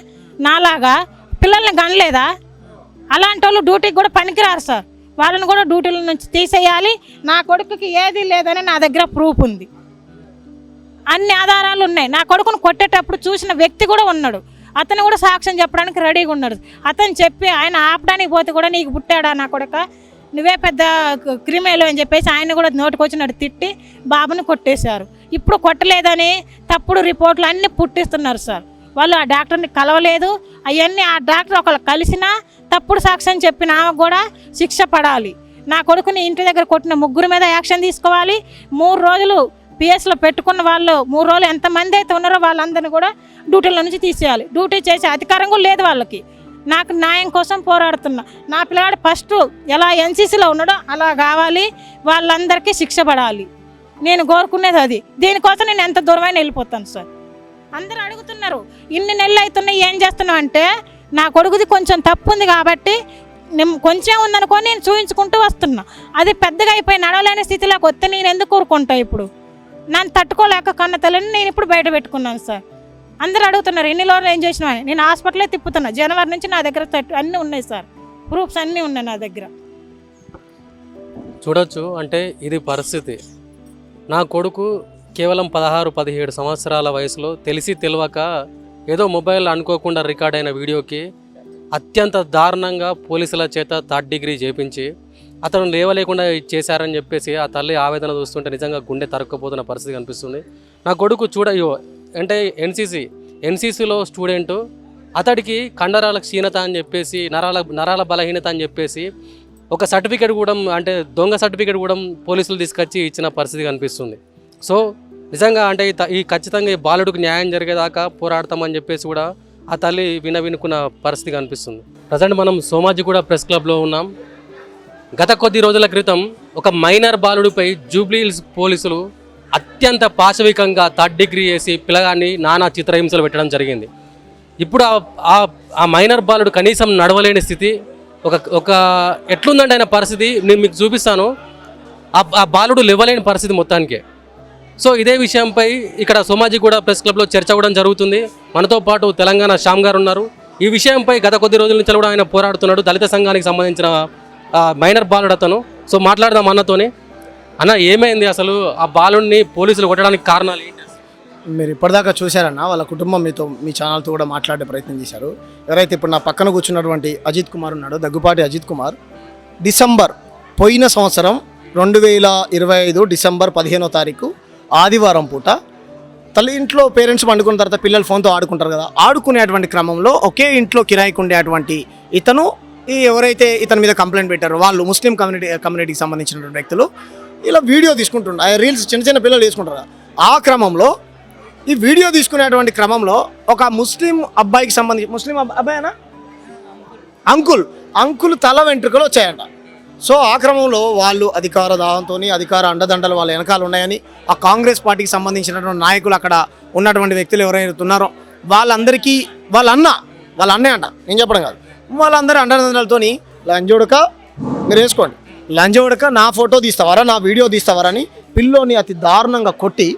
నాలాగా పిల్లల్ని కనలేదా? అలాంటి వాళ్ళు డ్యూటీకి కూడా పనికిరారు సార్, వాళ్ళని కూడా డ్యూటీల నుంచి తీసేయాలి. నా కొడుకుకి ఏది లేదని నా దగ్గర ప్రూఫ్ ఉంది, అన్ని ఆధారాలు ఉన్నాయి. నా కొడుకును కొట్టేటప్పుడు చూసిన వ్యక్తి కూడా ఉన్నాడు, అతను కూడా సాక్ష్యం చెప్పడానికి రెడీగా ఉన్నాడు. అతను చెప్పి ఆయన ఆపడానికి పోతే కూడా నీకు పుట్టాడా నా కొడుక, నువ్వే పెద్ద క్రిమినల్ అని చెప్పేసి ఆయన కూడా నోటికొచ్చినట్టు తిట్టి బాబుని కొట్టేశారు. ఇప్పుడు కొట్టలేదని తప్పుడు రిపోర్ట్లు అన్నీ పుట్టిస్తున్నారు సార్. వాళ్ళు ఆ డాక్టర్ని కలవలేదు, అవన్నీ ఆ డాక్టర్ ఒకళ్ళు కలిసినా తప్పుడు సాక్ష్యం చెప్పిన ఆమెకు కూడా శిక్ష పడాలి. నా కొడుకుని ఇంటి దగ్గర కొట్టిన 3 మీద యాక్షన్ తీసుకోవాలి. 3 రోజులు పిఎస్లో పెట్టుకున్న వాళ్ళు 3 రోజులు ఎంతమంది అయితే ఉన్నారో వాళ్ళందరినీ కూడా డ్యూటీల నుంచి తీసేయాలి. డ్యూటీ చేసే అధికారం కూడా లేదు వాళ్ళకి. నాకు న్యాయం కోసం పోరాడుతున్నా. నా పిల్లాడు ఫస్ట్ ఎలా ఎన్సీసీలో ఉన్నాడో అలా కావాలి, వాళ్ళందరికీ శిక్ష పడాలి. నేను కోరుకునేది అది. దీనికోసం నేను ఎంత దూరమైన వెళ్ళిపోతాను సార్. అందరూ అడుగుతున్నారు ఇన్ని నెలలు అవుతున్నాయి ఏం చేస్తున్నావు అంటే, నా కొడుకుది కొంచెం తప్పు ఉంది కాబట్టి కొంచెం ఉందనుకో నేను చూపించుకుంటూ వస్తున్నా. అది పెద్దగా అయిపోయి నడవలేని స్థితిలోకి వస్తే నేను ఎందుకు కోరుకుంటా? ఇప్పుడు నన్ను తట్టుకోలేక కన్న తల్లిని నేను ఇప్పుడు బయట పెట్టుకున్నాను సార్. అందరూ అడుగుతున్నారు ఎన్ని రోజులు ఏం చేసినా, నేను హాస్పిటలే తిప్పుతున్నా. జనవరి నుంచి నా దగ్గర అన్నీ ఉన్నాయి సార్, ప్రూఫ్స్ అన్నీ ఉన్నాయి నా దగ్గర.
చూడొచ్చు, అంటే ఇది పరిస్థితి. నా కొడుకు కేవలం 16-17 సంవత్సరాల వయసులో తెలిసి తెలియక ఏదో మొబైల్ అనుకోకుండా రికార్డ్ అయిన వీడియోకి అత్యంత దారుణంగా పోలీసుల చేత 3rd డిగ్రీ చేపించి అతను లేవలేకుండా చేశారని చెప్పేసి ఆ తల్లి ఆవేదన చూస్తుంటే నిజంగా గుండె తరుక్కుపోతున్న పరిస్థితి కనిపిస్తుంది. నా కొడుకు అంటే ఎన్సీసీలో స్టూడెంటు అతడికి కండరాల క్షీణత అని చెప్పేసి నరాల బలహీనత అని చెప్పేసి ఒక సర్టిఫికేట్ కూడా అంటే దొంగ సర్టిఫికేట్ కూడా పోలీసులు తీసుకొచ్చి ఇచ్చిన పరిస్థితి కనిపిస్తుంది. సో నిజంగా అంటే ఈ ఖచ్చితంగా ఈ బాలుడికి న్యాయం జరిగేదాకా పోరాడతామని చెప్పేసి కూడా ఆ తల్లి వినుకున్న పరిస్థితి కనిపిస్తుంది. ప్రజెంట్ మనం సోమాజిగూడ ప్రెస్ క్లబ్లో ఉన్నాం. గత కొద్ది రోజుల క్రితం ఒక మైనర్ బాలుడిపై జూబ్లీ హిల్స్ పోలీసులు అత్యంత పాశవికంగా 3rd డిగ్రీ వేసి పిల్లగాన్ని నానా చిత్రహింసలు పెట్టడం జరిగింది. ఇప్పుడు ఆ మైనర్ బాలుడు కనీసం నడవలేని స్థితి, ఒక ఎట్లుందంటే ఆయన పరిస్థితి నేను మీకు చూపిస్తాను. ఆ బాలుడు లేవలేని పరిస్థితి మొత్తానికి. సో ఇదే విషయంపై ఇక్కడ సోమాజిగూడ ప్రెస్ క్లబ్లో చర్చ కూడా జరుగుతుంది. మనతో పాటు తెలంగాణ శ్యామ్ గారు ఉన్నారు. ఈ విషయంపై గత కొద్ది రోజుల నుంచి కూడా ఆయన పోరాడుతున్నాడు. దళిత సంఘానికి సంబంధించిన మైనర్ బాలుడు అతను. సో మాట్లాడదాం అన్నతోని. అన్న, ఏమైంది అసలు? ఆ బాలుడిని పోలీసులు కొట్టడానికి కారణాలు ఏంటి?
మీరు ఇప్పటిదాకా చూశారన్న, వాళ్ళ కుటుంబం మీ ఛానల్తో కూడా మాట్లాడే ప్రయత్నం చేశారు. ఎవరైతే ఇప్పుడు నా పక్కన కూర్చున్నటువంటి అజిత్ కుమార్ ఉన్నాడో, దగ్గుపాటి అజిత్ కుమార్, పోయిన సంవత్సరం 2025 డిసెంబర్ 15వ తారీఖు ఆదివారం పూట ఇంట్లో పేరెంట్స్ పండుకున్న తర్వాత పిల్లలు ఫోన్తో ఆడుకుంటారు కదా, ఆడుకునేటువంటి క్రమంలో ఒకే ఇంట్లో కిరాయికి ఉండేటువంటి ఇతను ఎవరైతే ఇతని మీద కంప్లైంట్ పెట్టారో వాళ్ళు ముస్లిం కమ్యూనిటీకి సంబంధించినటువంటి వ్యక్తులు ఇలా వీడియో తీసుకుంటుంటారు. రీల్స్ చిన్న పిల్లలు తీసుకుంటారు. ఆ క్రమంలో ఈ వీడియో తీసుకునేటువంటి క్రమంలో ఒక ముస్లిం అబ్బాయికి సంబంధించి, ముస్లిం అబ్బాయినా అంకుల్ తల వెంట్రుకలు వచ్చాయంట. సో ఆ క్రమంలో వాళ్ళు అధికార దాహంతో, అధికార అండదండలు వాళ్ళ వెనకాల ఉన్నాయని ఆ కాంగ్రెస్ పార్టీకి సంబంధించినటువంటి నాయకులు, అక్కడ ఉన్నటువంటి వ్యక్తులు ఎవరైతే ఉన్నారో వాళ్ళందరికీ వాళ్ళ అన్నే అంట, నేను చెప్పడం కాదు, వాళ్ళందరూ అండదండలతోని లంజోడక మీరు వేసుకోండి, లంజోడక నా ఫోటో తీస్తావారా, నా వీడియో తీస్తావారా అని పిల్లోని అతి దారుణంగా కొట్టి,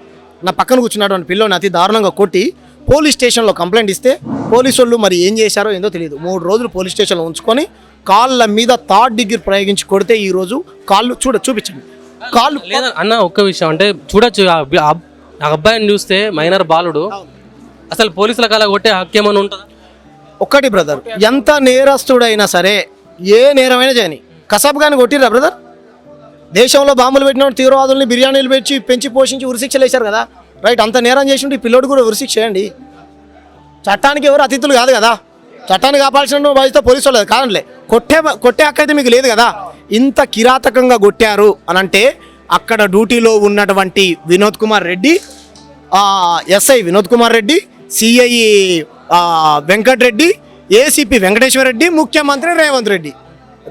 నా పక్కన కూర్చున్నటువంటి పిల్లోని అతి దారుణంగా కొట్టి పోలీస్ స్టేషన్లో కంప్లైంట్ ఇస్తే పోలీసు వాళ్ళు మరి ఏం చేశారో ఏందో తెలియదు. 3 రోజులు పోలీస్ స్టేషన్లో ఉంచుకొని కాళ్ళ మీద 3rd డిగ్రీ ప్రయోగించి కొడితే ఈరోజు కాళ్ళు చూపించండి కాళ్ళు
లేదా అన్న. ఒక్క విషయం అంటే చూడొచ్చు, ఆ అబ్బాయిని చూస్తే మైనర్ బాలుడు, అసలు పోలీసులకు అలా కొట్టే హక్కేమని ఉంటుందా?
ఒక్కటి బ్రదర్, ఎంత నేరస్తుడైనా సరే ఏ నేరమైనా చేయని కసాబ్ గాని కొట్టిరా బ్రదర్? దేశంలో బాంబులు పెట్టిన తీవ్రవాదుల్ని బిర్యానీలు పెంచి పోషించి ఉరిశిక్షలు వేశారు కదా, రైట్? అంత నేరం చేసి ఉంటే ఈ పిల్లోడు కూడా ఉరిశిక్ష చేయండి. చట్టానికి ఎవరు అతిథులు కాదు కదా, చట్టాన్ని కాపాల్సిన బాధ్యత పోలీసు వాళ్ళు కాదంలే. కొట్టే హక్కు అయితే మీకు లేదు కదా. ఇంత కిరాతకంగా కొట్టారు అని అంటే అక్కడ డ్యూటీలో ఉన్నటువంటి Vinod Kumar Reddy, SI Vinod Kumar Reddy, CI Venkatareddy, ACP Venkateswara Reddy, ముఖ్యమంత్రి రేవంత్ రెడ్డి.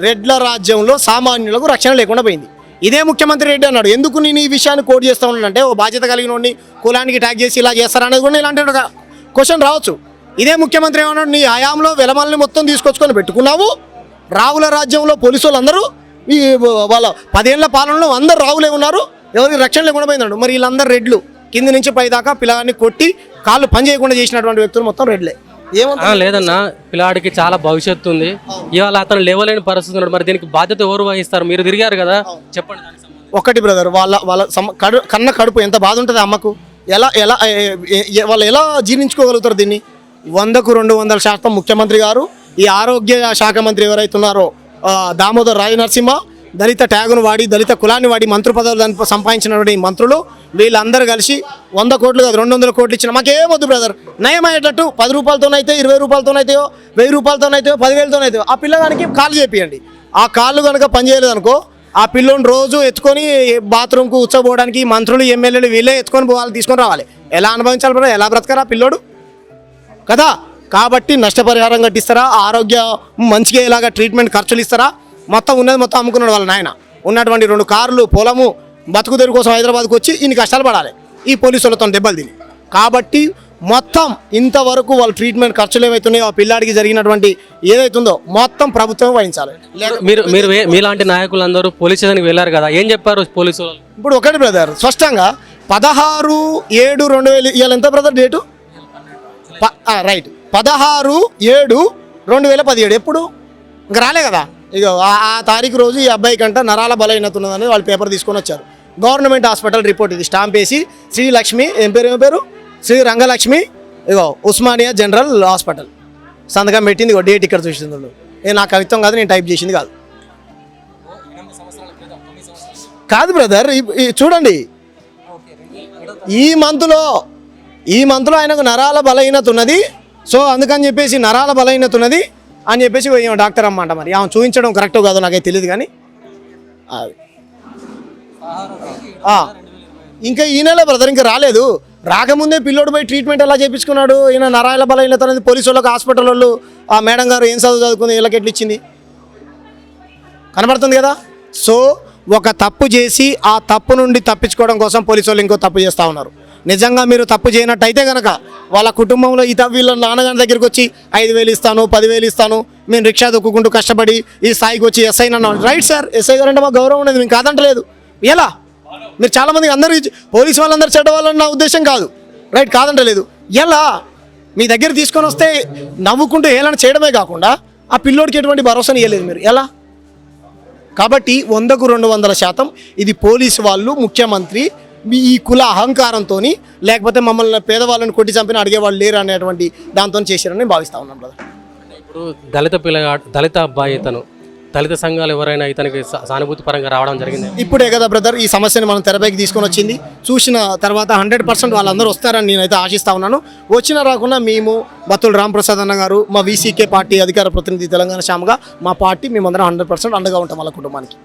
రెడ్ల రాజ్యంలో సామాన్యులకు రక్షణ లేకుండా పోయింది. ఇదే ముఖ్యమంత్రి రెడ్డి అన్నాడు, ఎందుకు నేను ఈ విషయాన్ని కోట్ చేస్తా ఉన్నానంటే, ఓ బాధ్యత కలిగిన వాడిని కులానికి ట్యాగ్ చేసి ఇలా చేస్తారనేది కూడా ఇలాంటి క్వశ్చన్ రావచ్చు. ఇదే ముఖ్యమంత్రి ఏమన్నాడు, నీ హయాంలో వెలమల్ని మొత్తం తీసుకొచ్చుకొని పెట్టుకున్నావు, రావుల రాజ్యంలో పోలీసు వాళ్ళందరూ ఈ వాళ్ళ 10 ఏళ్ల పాలనలో అందరు రావులే ఉన్నారు, ఎవరికి రక్షణ లేకుండా పోయిందన్నాడు. మరి వీళ్ళందరూ రెడ్లు, కింది నుంచి పై దాకా పిల్లగాన్ని కొట్టి కాళ్ళు పని చేయకుండా చేసినటువంటి వ్యక్తులు మొత్తం రెడ్లే.
లేదన్నా, పిల్లాడికి చాలా భవిష్యత్తు ఉంది, ఇవాళ అతను లేవలేని పరిస్థితి ఉన్నాడు. మరి దీనికి బాధ్యత ఎవరు వహిస్తారు? మీరు తిరిగారు కదా, చెప్పండి.
ఒకటి బ్రదర్, వాళ్ళ కన్న కడుపు ఎంత బాధ ఉంటుంది అమ్మకు, వాళ్ళు ఎలా జీర్ణించుకోగలుగుతారు దీన్ని? 100కు 200% ముఖ్యమంత్రి గారు, ఈ ఆరోగ్య శాఖ మంత్రి ఎవరైతే ఉన్నారో దామోదర్ రాయ నరసింహ, దళిత ట్యాగును వాడి, దళిత కులాన్ని వాడి మంత్రి పదవులు సంపాదించినటువంటి మంత్రులు, వీళ్ళందరూ కలిసి 100 కోట్లు కాదు 200 కోట్లు ఇచ్చిన మాకేమొద్దు బ్రదర్, నయమయ్యేటట్టు 10 రూపాయలతోనైతే, 20 రూపాయలతోనైతే, 1000 రూపాయలతోనైతే, 10,000తోనైతే ఆ పిల్లగానికి కాళ్ళు చేపియండి. ఆ కాళ్ళు కనుక పనిచేయలేదు అనుకో, ఆ పిల్లోని రోజు ఎత్తుకొని బాత్రూమ్కు ఉచ్చబోవడానికి మంత్రులు, ఎమ్మెల్యేలు వీళ్ళే ఎత్తుకొని పోవాలి, తీసుకొని రావాలి. ఎలా అనుభవించాలి బ్రదర్? ఎలా బ్రతకరా పిల్లోడు కదా? కాబట్టి నష్టపరిహారం కట్టిస్తారా, ఆరోగ్య మంచిగా ఇలాగా ట్రీట్మెంట్ ఖర్చులు ఇస్తారా? మొత్తం ఉన్నది మొత్తం అమ్ముకున్నాడు వాళ్ళ నాయన. ఉన్నటువంటి 2 కార్లు, పొలము, బతుకు తెరువు కోసం హైదరాబాద్కి వచ్చి ఇన్ని కష్టాలు పడాలి ఈ పోలీసులతో దెబ్బలు తిని. కాబట్టి మొత్తం ఇంతవరకు వాళ్ళ ట్రీట్మెంట్ ఖర్చులు ఏవైతున్నాయో ఆ పిల్లాడికి జరిగినటువంటి ఏదైతుందో మొత్తం ప్రభుత్వం వహించాలి.
మీరు మీలాంటి నాయకులందరూ పోలీస్ స్టేషన్కి వెళ్ళారు కదా, ఏం చెప్పారు పోలీసు వాళ్ళు?
ఇప్పుడు ఒకటి బ్రదర్, స్పష్టంగా 16/7/2000 ఇవాళ ఎంత బ్రదర్ డేటు? రైట్, 16/7/2017. ఎప్పుడు ఇంకా రాలే కదా. ఇక ఆ తారీఖు రోజు ఈ అబ్బాయి కంట నరాల బలహీనత ఉన్నదని వాళ్ళు పేపర్ తీసుకొని వచ్చారు. గవర్నమెంట్ హాస్పిటల్ రిపోర్ట్ ఇది, స్టాంప్ వేసి శ్రీలక్ష్మి, ఏం పేరు శ్రీ రంగలక్ష్మి, ఇగో ఉస్మానియా జనరల్ హాస్పిటల్ సంతకం పెట్టింది. ఇగో డేట్ ఇక్కడ చూసింది. నా కవిత్వం కాదు, నేను టైప్ చేసింది కాదు బ్రదర్. చూడండి, ఈ మంత్లో ఆయనకు నరాల బలహీనత ఉన్నది. సో అందుకని చెప్పేసి నరాల బలహీనత ఉన్నది అని చెప్పేసి ఈమె డాక్టర్ అమ్మంట. మరి ఆమె చూపించడం కరెక్టో కాదో నాకైతే తెలియదు కానీ అది. ఇంకా ఈ నెల బ్రదర్ ఇంకా రాలేదు. రాకముందే పిల్లోడు పోయి ట్రీట్మెంట్ ఎలా చేయించుకున్నాడు. ఈయన నరాల బలహీనత అనేది పోలీసు వాళ్ళకి హాస్పిటల్ వాళ్ళు ఆ మేడం గారు ఏం చదువుకుంది వీళ్ళకి ఎట్లా ఇచ్చింది కనబడుతుంది కదా. సో ఒక తప్పు చేసి ఆ తప్పు నుండి తప్పించుకోవడం కోసం పోలీసు వాళ్ళు ఇంకో తప్పు చేస్తూ ఉన్నారు. నిజంగా మీరు తప్పు చేయనట్టయితే కనుక వాళ్ళ కుటుంబంలో వీళ్ళ నాన్నగారి దగ్గరికి వచ్చి 5,000 ఇస్తాను 10,000 ఇస్తాను మేము రిక్షా దొక్కుంటూ కష్టపడి ఈ స్థాయికి వచ్చి ఎస్ఐ అన్నాను. రైట్ సార్, ఎస్ఐ గారు అంటే మాకు గౌరవం ఉండేది, మేము కాదంటలేదు. ఎలా మీరు చాలామందికి అందరూ పోలీసు వాళ్ళందరూ చెడ్డ వాళ్ళని నా ఉద్దేశం కాదు, రైట్ కాదంటలేదు. ఎలా మీ దగ్గర తీసుకొని వస్తే నవ్వుకుంటూ ఏలైనా చేయడమే కాకుండా ఆ పిల్లోడికి ఎటువంటి భరోసాని ఇవ్వలేదు మీరు ఎలా. కాబట్టి 100కు 200% ఇది పోలీసు వాళ్ళు ముఖ్యమంత్రి ఈ కుల అహంకారంతో లేకపోతే మమ్మల్ని పేదవాళ్ళని కొట్టి చంపిన అడిగేవాళ్ళు లేరు అనేటువంటి దాంతో చేశారని నేను భావిస్తా ఉన్నాను బ్రదర్.
ఇప్పుడు దళిత అబ్బాయి ఇతను దళిత సంఘాలు ఎవరైనా ఇతనికి సానుభూతి పరంగా రావడం జరిగింది.
ఇప్పుడే కదా బ్రదర్ ఈ సమస్యను మనం తెరపైకి తీసుకొని వచ్చింది. చూసిన తర్వాత 100% వాళ్ళందరూ వస్తారని నేనైతే ఆశిస్తా ఉన్నాను. వచ్చినా రాకుండా మేము బత్తుల రామప్రసాద్ అన్న గారు మా వీసీకే పార్టీ అధికార ప్రతినిధి తెలంగాణ శ్యామగా మా పార్టీ మేమందరం 100% అండగా ఉంటాం వాళ్ళ కుటుంబానికి.